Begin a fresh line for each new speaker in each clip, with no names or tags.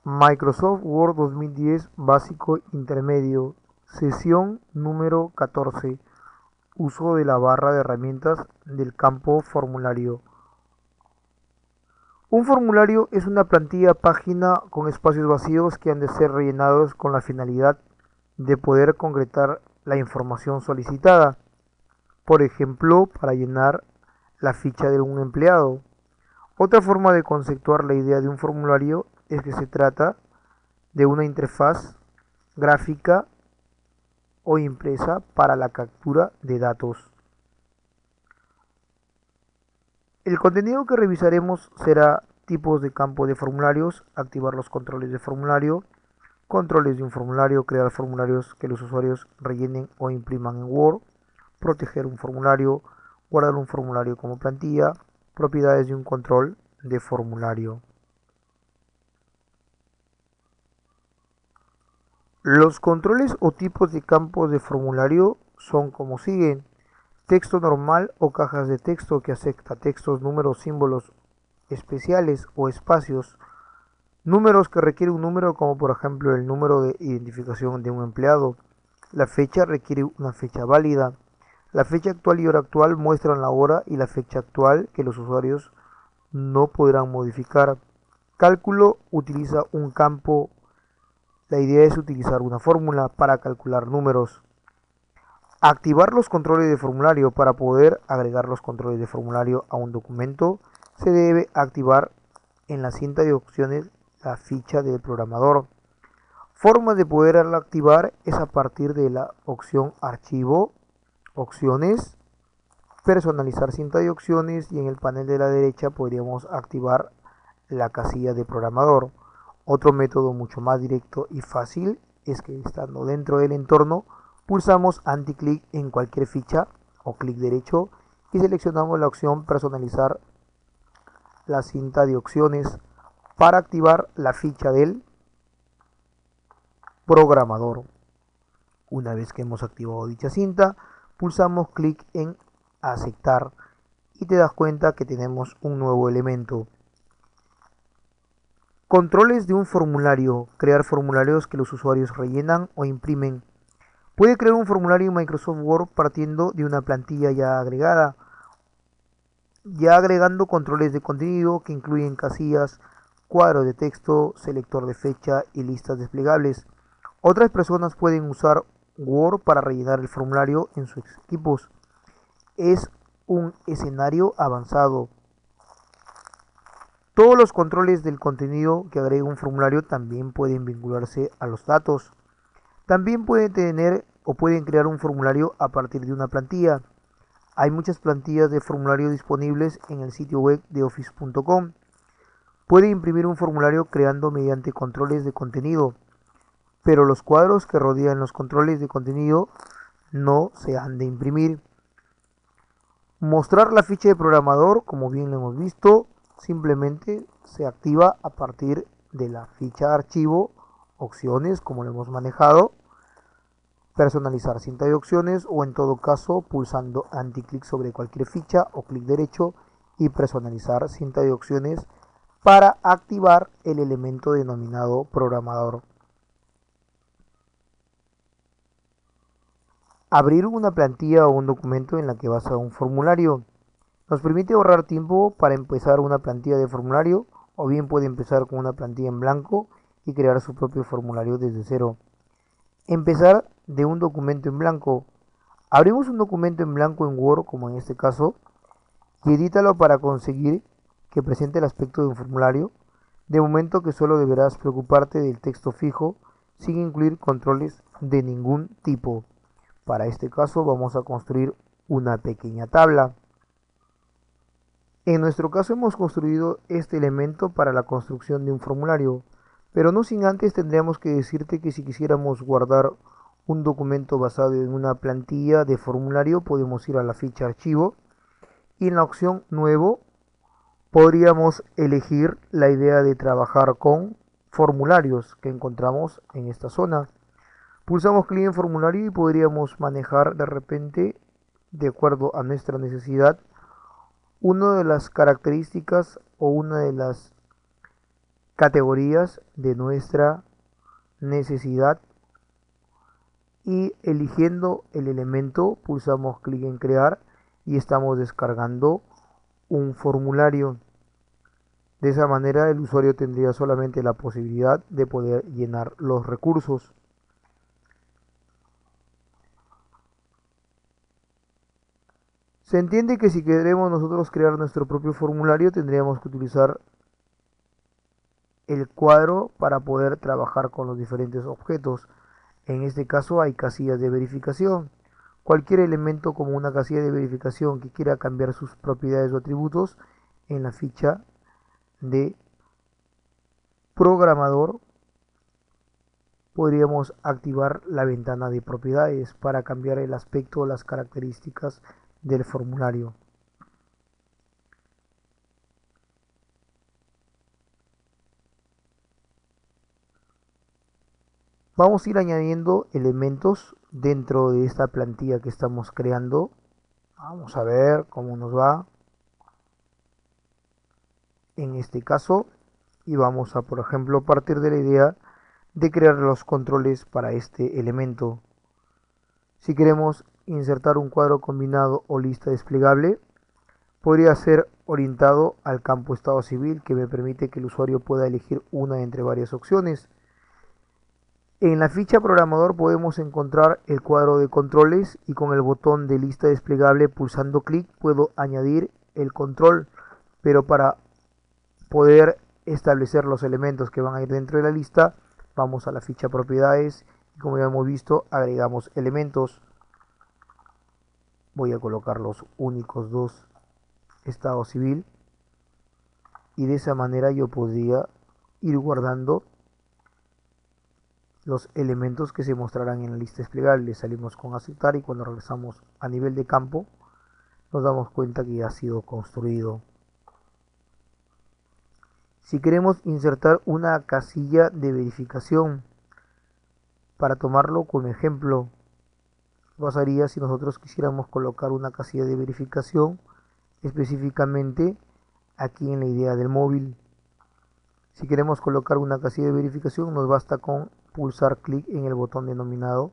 Microsoft Word 2010 Básico Intermedio, sesión número 14. Uso de la barra de herramientas del campo formulario. Un formulario es una plantilla página con espacios vacíos que han de ser rellenados con la finalidad de poder concretar la información solicitada. Por ejemplo, para llenar la ficha de un empleado. Otra forma de conceptuar la idea de un formulario es que se trata de una interfaz gráfica o impresa para la captura de datos. El contenido que revisaremos será tipos de campo de formularios, activar los controles de formulario, controles de un formulario, crear formularios que los usuarios rellenen o impriman en Word, proteger un formulario, guardar un formulario como plantilla, propiedades de un control de formulario. Los controles o tipos de campos de formulario son como siguen: texto normal o cajas de texto que acepta textos, números, símbolos especiales o espacios, números que requiere un número como por ejemplo el número de identificación de un empleado, la fecha requiere una fecha válida, la fecha actual y hora actual muestran la hora y la fecha actual que los usuarios no podrán modificar. Cálculo utiliza un campo. La idea es utilizar una fórmula para calcular números. Activar los controles de formulario. Para poder agregar los controles de formulario a un documento, se debe activar en la cinta de opciones la ficha del programador. Forma de poderla activar es a partir de la opción Archivo, Opciones, Personalizar cinta de opciones, y en el panel de la derecha podríamos activar la casilla de programador. Otro método mucho más directo y fácil es que estando dentro del entorno pulsamos anticlic en cualquier ficha o clic derecho y seleccionamos la opción personalizar la cinta de opciones para activar la ficha del programador. Una vez que hemos activado dicha cinta, pulsamos clic en aceptar y te das cuenta que tenemos un nuevo elemento. Controles de un formulario. Crear formularios que los usuarios rellenan o imprimen. Puede crear un formulario en Microsoft Word partiendo de una plantilla ya agregada, ya agregando controles de contenido que incluyen casillas, cuadro de texto, selector de fecha y listas desplegables. Otras personas pueden usar Word para rellenar el formulario en sus equipos. Es un escenario avanzado. Todos los controles del contenido que agrega un formulario también pueden vincularse a los datos. También pueden tener o pueden crear un formulario a partir de una plantilla. Hay muchas plantillas de formulario disponibles en el sitio web de office.com. Puede imprimir un formulario creando mediante controles de contenido, pero los cuadros que rodean los controles de contenido no se han de imprimir. Mostrar la ficha de programador, como bien lo hemos visto, simplemente se activa a partir de la ficha archivo, opciones, como lo hemos manejado, personalizar cinta de opciones o en todo caso pulsando anticlic sobre cualquier ficha o clic derecho y personalizar cinta de opciones para activar el elemento denominado programador. Abrir una plantilla o un documento en la que basa un formulario. Nos permite ahorrar tiempo para empezar una plantilla de formulario, o bien puede empezar con una plantilla en blanco y crear su propio formulario desde cero. Empezar de un documento en blanco. Abrimos un documento en blanco en Word, como en este caso, y edítalo para conseguir que presente el aspecto de un formulario. De momento que solo deberás preocuparte del texto fijo, sin incluir controles de ningún tipo. Para este caso vamos a construir una pequeña tabla. En nuestro caso hemos construido este elemento para la construcción de un formulario, pero no sin antes tendríamos que decirte que si quisiéramos guardar un documento basado en una plantilla de formulario, podemos ir a la ficha archivo y en la opción nuevo podríamos elegir la idea de trabajar con formularios que encontramos en esta zona. Pulsamos clic en formulario y podríamos manejar de repente, de acuerdo a nuestra necesidad, una de las características o una de las categorías de nuestra necesidad y eligiendo el elemento pulsamos clic en crear y estamos descargando un formulario. De esa manera el usuario tendría solamente la posibilidad de poder llenar los recursos. Se entiende que si queremos nosotros crear nuestro propio formulario tendríamos que utilizar el cuadro para poder trabajar con los diferentes objetos. En este caso hay casillas de verificación. Cualquier elemento como una casilla de verificación que quiera cambiar sus propiedades o atributos en la ficha de programador podríamos activar la ventana de propiedades para cambiar el aspecto o las características del formulario. Vamos a ir añadiendo elementos dentro de esta plantilla que estamos creando. Vamos a ver cómo nos va en este caso y vamos a, por ejemplo, partir de la idea de crear los controles para este elemento. Si queremos insertar un cuadro combinado o lista desplegable, podría ser orientado al campo estado civil, que me permite que el usuario pueda elegir una entre varias opciones. En la ficha programador podemos encontrar el cuadro de controles y con el botón de lista desplegable pulsando clic puedo añadir el control, pero para poder establecer los elementos que van a ir dentro de la lista vamos a la ficha propiedades y como ya hemos visto agregamos elementos. Voy a colocar los únicos dos estado civil y de esa manera yo podría ir guardando los elementos que se mostrarán en la lista desplegable. Salimos con aceptar y cuando regresamos a nivel de campo nos damos cuenta que ya ha sido construido. Si queremos insertar una casilla de verificación, para tomarlo como ejemplo, pasaría si nosotros quisiéramos colocar una casilla de verificación específicamente aquí en la idea del móvil. Si queremos colocar una casilla de verificación nos basta con pulsar clic en el botón denominado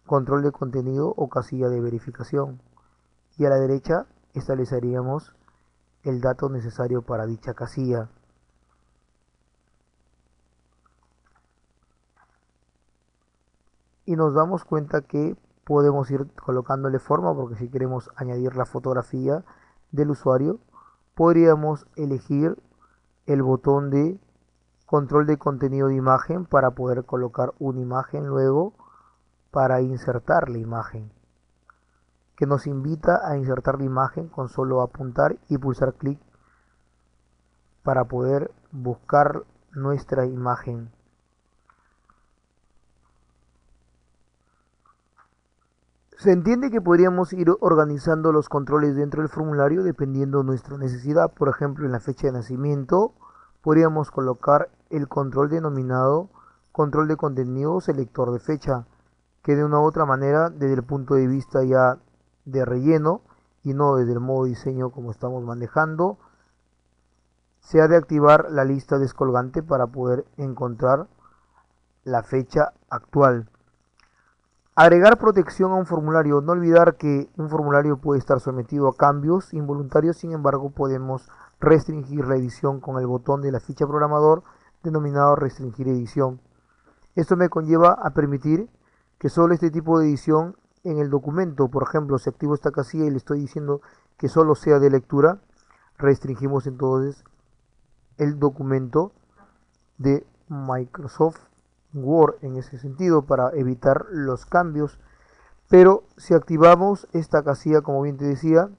control de contenido o casilla de verificación y a la derecha estableceríamos el dato necesario para dicha casilla. Y nos damos cuenta que podemos ir colocándole forma porque si queremos añadir la fotografía del usuario podríamos elegir el botón de control de contenido de imagen para poder colocar una imagen luego para insertar la imagen, que nos invita a insertar la imagen con solo apuntar y pulsar clic para poder buscar nuestra imagen. Se entiende que podríamos ir organizando los controles dentro del formulario dependiendo de nuestra necesidad. Por ejemplo, en la fecha de nacimiento podríamos colocar el control denominado control de contenido selector de fecha, que de una u otra manera desde el punto de vista ya de relleno y no desde el modo diseño como estamos manejando, se ha de activar la lista descolgante para poder encontrar la fecha actual. Agregar protección a un formulario. No olvidar que un formulario puede estar sometido a cambios involuntarios, sin embargo podemos restringir la edición con el botón de la ficha programador denominado restringir edición. Esto me conlleva a permitir que solo este tipo de edición en el documento, por ejemplo, si activo esta casilla y le estoy diciendo que solo sea de lectura, restringimos entonces el documento de Microsoft Word en ese sentido para evitar los cambios. Pero si activamos esta casilla, como bien te decía,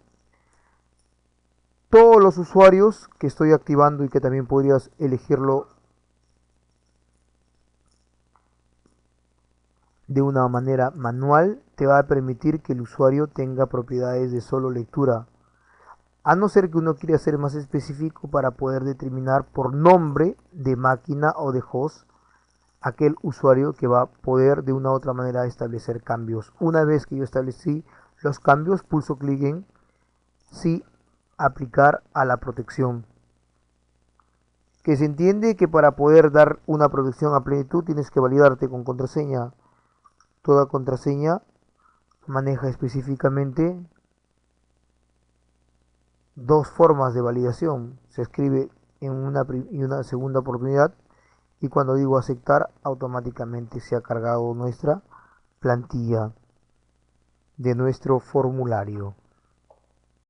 todos los usuarios que estoy activando y que también podrías elegirlo de una manera manual, te va a permitir que el usuario tenga propiedades de solo lectura, a no ser que uno quiera ser más específico para poder determinar por nombre de máquina o de host aquel usuario que va a poder de una u otra manera establecer cambios. Una vez que yo establecí los cambios, pulso clic en sí aplicar a la protección. que se entiende que para poder dar una protección a plenitud tienes que validarte con contraseña. Toda contraseña maneja específicamente dos formas de validación. Se escribe en una segunda oportunidad y cuando digo aceptar automáticamente se ha cargado nuestra plantilla de nuestro formulario.